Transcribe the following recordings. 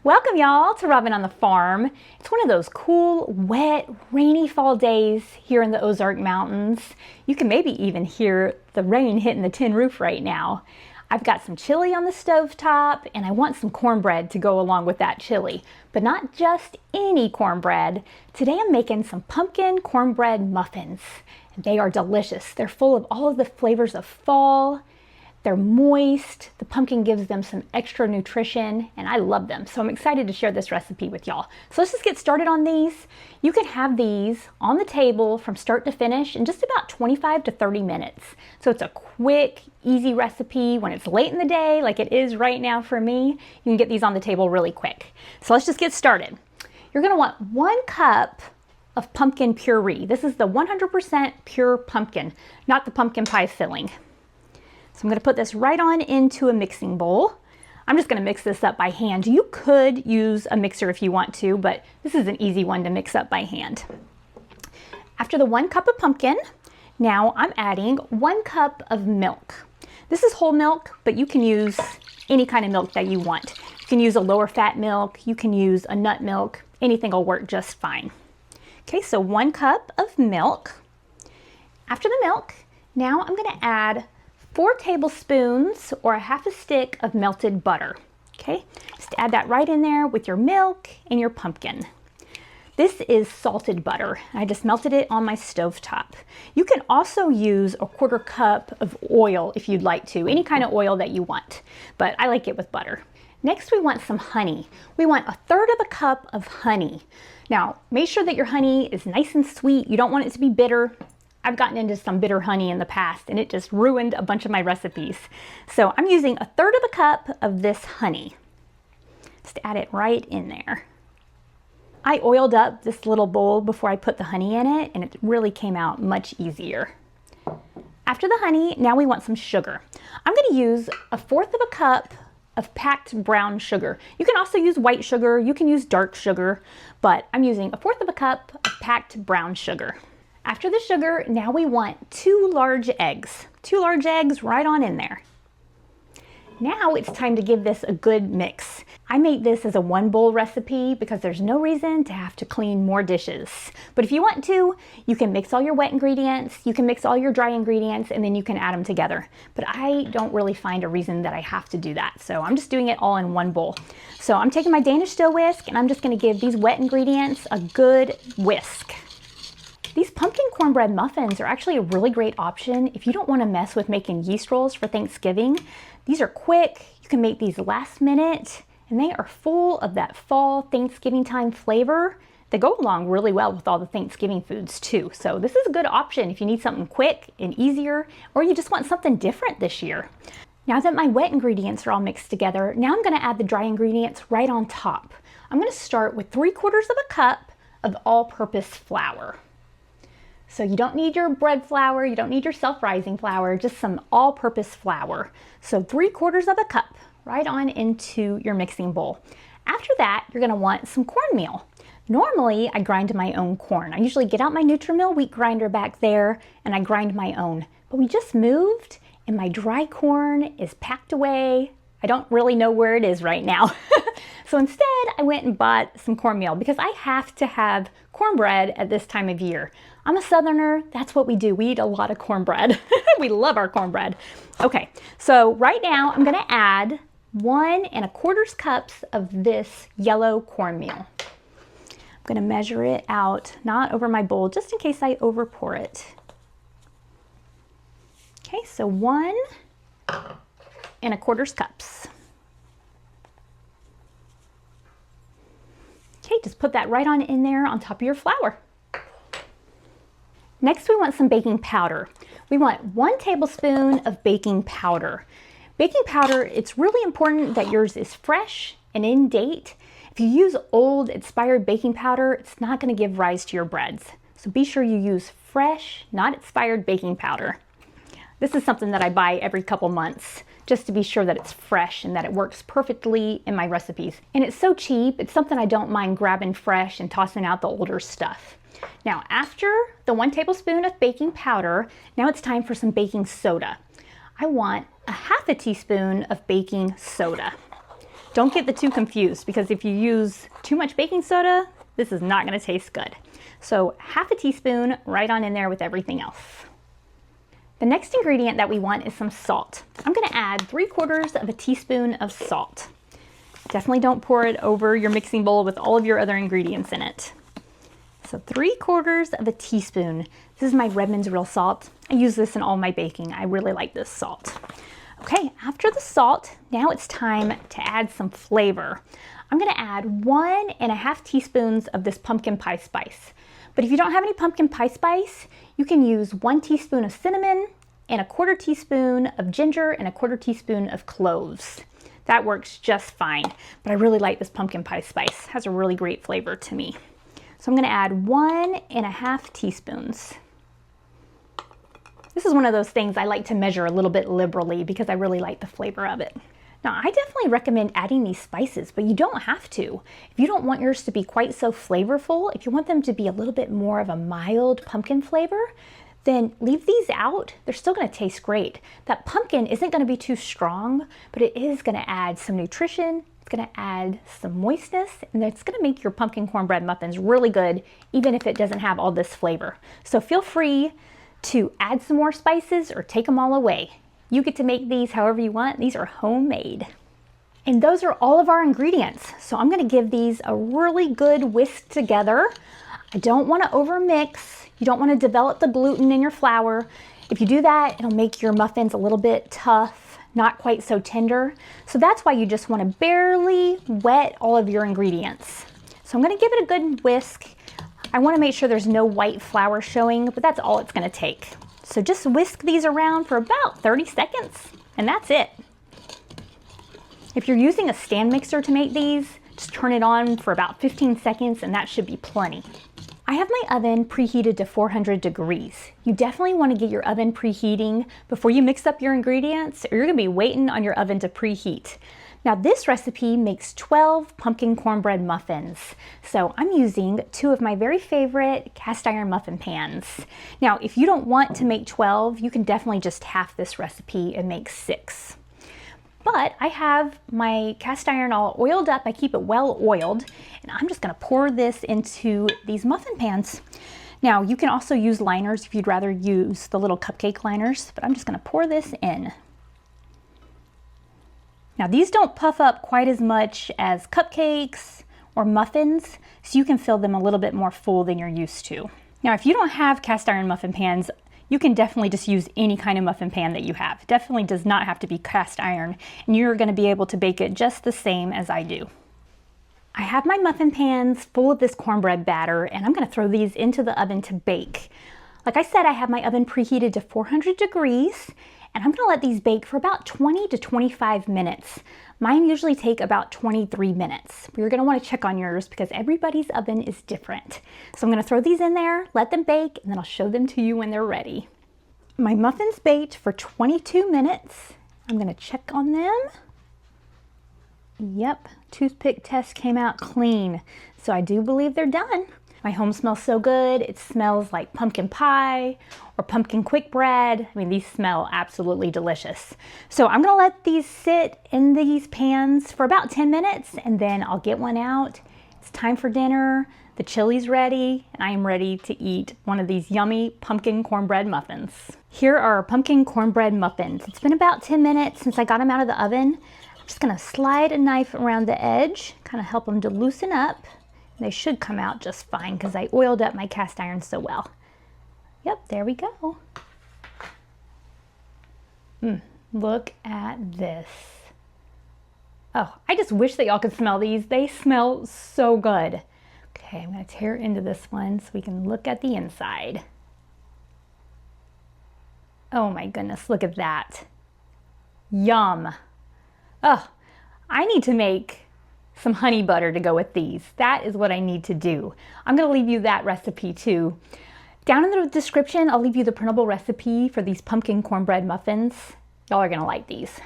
Welcome y'all to Robyn on the Farm. It's one of those cool, wet, rainy fall days here in the Ozark Mountains. You can maybe even hear the rain hitting the tin roof right now. I've got some chili on the stovetop and I want some cornbread to go along with that chili. But not just any cornbread. Today I'm making some pumpkin cornbread muffins. They are delicious. They're full of all of the flavors of fall. They're moist, the pumpkin gives them some extra nutrition, and I love them. So I'm excited to share this recipe with y'all. So let's just get started on these. You can have these on the table from start to finish in just about 25 to 30 minutes. So it's a quick, easy recipe. When it's late in the day, like it is right now for me, you can get these on the table really quick. So let's just get started. You're gonna want 1 cup of pumpkin puree. This is the 100% pure pumpkin, not the pumpkin pie filling. So I'm going to put this right on into a mixing bowl. I'm just going to mix this up by hand. You could use a mixer if you want to, but this is an easy one to mix up by hand. After the 1 cup of pumpkin, now I'm adding 1 cup of milk. This is whole milk, but you can use any kind of milk that you want. You can use a lower fat milk, you can use a nut milk, anything will work just fine. Okay, so 1 cup of milk. After the milk, now I'm going to add 4 tablespoons or a half a stick of melted butter. Okay, just add that right in there with your milk and your pumpkin. This is salted butter. I just melted it on my stovetop. You can also use a 1/4 cup of oil if you'd like to, any kind of oil that you want, but I like it with butter. Next, we want some honey. We want 1/3 of a cup of honey. Now, make sure that your honey is nice and sweet. You don't want it to be bitter. I've gotten into some bitter honey in the past and it just ruined a bunch of my recipes. So I'm using 1/3 of a cup of this honey. Just add it right in there. I oiled up this little bowl before I put the honey in it and it really came out much easier. After the honey, now we want some sugar. I'm going to use 1/4 of a cup of packed brown sugar. You can also use white sugar, you can use dark sugar, but I'm using 1/4 of a cup of packed brown sugar. After the sugar, now we want 2 large eggs. 2 large eggs right on in there. Now it's time to give this a good mix. I make this as a 1 bowl recipe because there's no reason to have to clean more dishes. But if you want to, you can mix all your wet ingredients, you can mix all your dry ingredients, and then you can add them together. But I don't really find a reason that I have to do that. So I'm just doing it all in 1 bowl. So I'm taking my Danish dough whisk and I'm just gonna give these wet ingredients a good whisk. These pumpkin cornbread muffins are actually a really great option if you don't want to mess with making yeast rolls for Thanksgiving. These are quick, you can make these last minute, and they are full of that fall Thanksgiving time flavor. They go along really well with all the Thanksgiving foods too. So this is a good option if you need something quick and easier, or you just want something different this year. Now that my wet ingredients are all mixed together, now I'm going to add the dry ingredients right on top. I'm going to start with 3/4 of a cup of all-purpose flour. So you don't need your bread flour, you don't need your self-rising flour, just some all-purpose flour. So 3/4 of a cup right on into your mixing bowl. After that, you're gonna want some cornmeal. Normally, I grind my own corn. I usually get out my Nutri-Mill wheat grinder back there and I grind my own. But we just moved and my dry corn is packed away. I don't really know where it is right now. So instead, I went and bought some cornmeal because I have to have cornbread at this time of year. I'm a Southerner, that's what we do. We eat a lot of cornbread. We love our cornbread. Okay, so right now I'm gonna add 1 1/4 cups of this yellow cornmeal. I'm gonna measure it out, not over my bowl, just in case I over-pour it. Okay, so 1 1/4 cups. Okay, just put that right on in there on top of your flour. Next, we want some baking powder. We want 1 tablespoon of baking powder. Baking powder, it's really important that yours is fresh and in date. If you use old expired baking powder, it's not going to give rise to your breads. So be sure you use fresh, not expired baking powder. This is something that I buy every couple months just to be sure that it's fresh and that it works perfectly in my recipes. And it's so cheap, it's something I don't mind grabbing fresh and tossing out the older stuff. Now, after the 1 tablespoon of baking powder, now it's time for some baking soda. I want a half a teaspoon of baking soda. Don't get the two confused, because if you use too much baking soda, this is not going to taste good. So half a teaspoon right on in there with everything else. The next ingredient that we want is some salt. I'm going to add 3/4 of a teaspoon of salt. Definitely don't pour it over your mixing bowl with all of your other ingredients in it. So 3/4 of a teaspoon. This is my Redmond's real salt. I use this in all my baking. I really like this salt. Okay, after the salt, now it's time to add some flavor. I'm going to add 1.5 teaspoons of this pumpkin pie spice. But if you don't have any pumpkin pie spice, you can use 1 teaspoon of cinnamon and 1/4 teaspoon of ginger and 1/4 teaspoon of cloves. That works just fine, but I really like this pumpkin pie spice. It has a really great flavor to me. So I'm going to add 1.5 teaspoons. This is one of those things I like to measure a little bit liberally because I really like the flavor of it. Now, I definitely recommend adding these spices, but you don't have to. If you don't want yours to be quite so flavorful, if you want them to be a little bit more of a mild pumpkin flavor, then leave these out. They're still going to taste great. That pumpkin isn't going to be too strong, but it is going to add some nutrition. It's going to add some moistness, and it's going to make your pumpkin cornbread muffins really good, even if it doesn't have all this flavor. So feel free to add some more spices or take them all away. You get to make these however you want. These are homemade. And those are all of our ingredients. So I'm going to give these a really good whisk together. I don't want to overmix. You don't want to develop the gluten in your flour. If you do that, it'll make your muffins a little bit tough, not quite so tender. So that's why you just want to barely wet all of your ingredients. So I'm going to give it a good whisk. I want to make sure there's no white flour showing, but that's all it's going to take. So just whisk these around for about 30 seconds, and that's it. If you're using a stand mixer to make these, just turn it on for about 15 seconds, and that should be plenty. I have my oven preheated to 400 degrees. You definitely want to get your oven preheating before you mix up your ingredients, or you're going to be waiting on your oven to preheat. Now this recipe makes 12 pumpkin cornbread muffins. So I'm using 2 of my very favorite cast iron muffin pans. Now if you don't want to make 12, you can definitely just half this recipe and make 6. But I have my cast iron all oiled up. I keep it well oiled, and I'm just going to pour this into these muffin pans. Now you can also use liners if you'd rather use the little cupcake liners, but I'm just going to pour this in. Now these don't puff up quite as much as cupcakes or muffins, so you can fill them a little bit more full than you're used to. Now if you don't have cast iron muffin pans, you can definitely just use any kind of muffin pan that you have. It definitely does not have to be cast iron, and you're going to be able to bake it just the same as I do. I have my muffin pans full of this cornbread batter, and I'm going to throw these into the oven to bake. Like I said, I have my oven preheated to 400 degrees, and I'm going to let these bake for about 20 to 25 minutes. Mine usually take about 23 minutes. You're going to want to check on yours because everybody's oven is different. So I'm going to throw these in there, let them bake, and then I'll show them to you when they're ready. My muffins baked for 22 minutes. I'm going to check on them. Yep, toothpick test came out clean. So I do believe they're done. My home smells so good. It smells like pumpkin pie or pumpkin quick bread. I mean, these smell absolutely delicious. So I'm gonna let these sit in these pans for about 10 minutes, and then I'll get one out. It's time for dinner. The chili's ready, and I am ready to eat one of these yummy pumpkin cornbread muffins. Here are our pumpkin cornbread muffins. It's been about 10 minutes since I got them out of the oven. I'm just gonna slide a knife around the edge, kind of help them to loosen up. They should come out just fine because I oiled up my cast iron so well. Yep, there we go. Look at this. Oh, I just wish that y'all could smell these. They smell so good. Okay, I'm going to tear into this one so we can look at the inside. Oh my goodness, look at that. Yum. Oh, I need to make some honey butter to go with these. That is what I need to do. I'm going to leave you that recipe too. Down in the description, I'll leave you the printable recipe for these pumpkin cornbread muffins. Y'all are going to like these.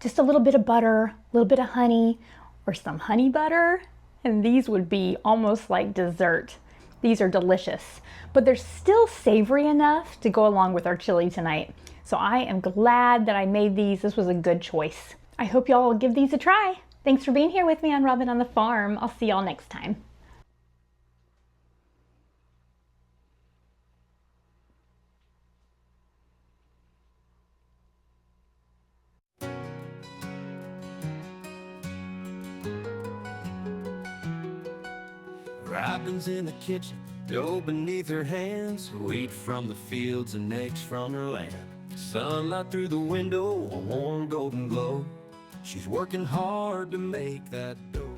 Just a little bit of butter, a little bit of honey, or some honey butter, and these would be almost like dessert. These are delicious, but they're still savory enough to go along with our chili tonight. So I am glad that I made these. This was a good choice. I hope y'all will give these a try. Thanks for being here with me on Robyn on the Farm. I'll see y'all next time. Robyn's in the kitchen, dough beneath her hands, wheat from the fields and eggs from her land. Sunlight through the window, a warm golden glow. She's working hard to make that dough.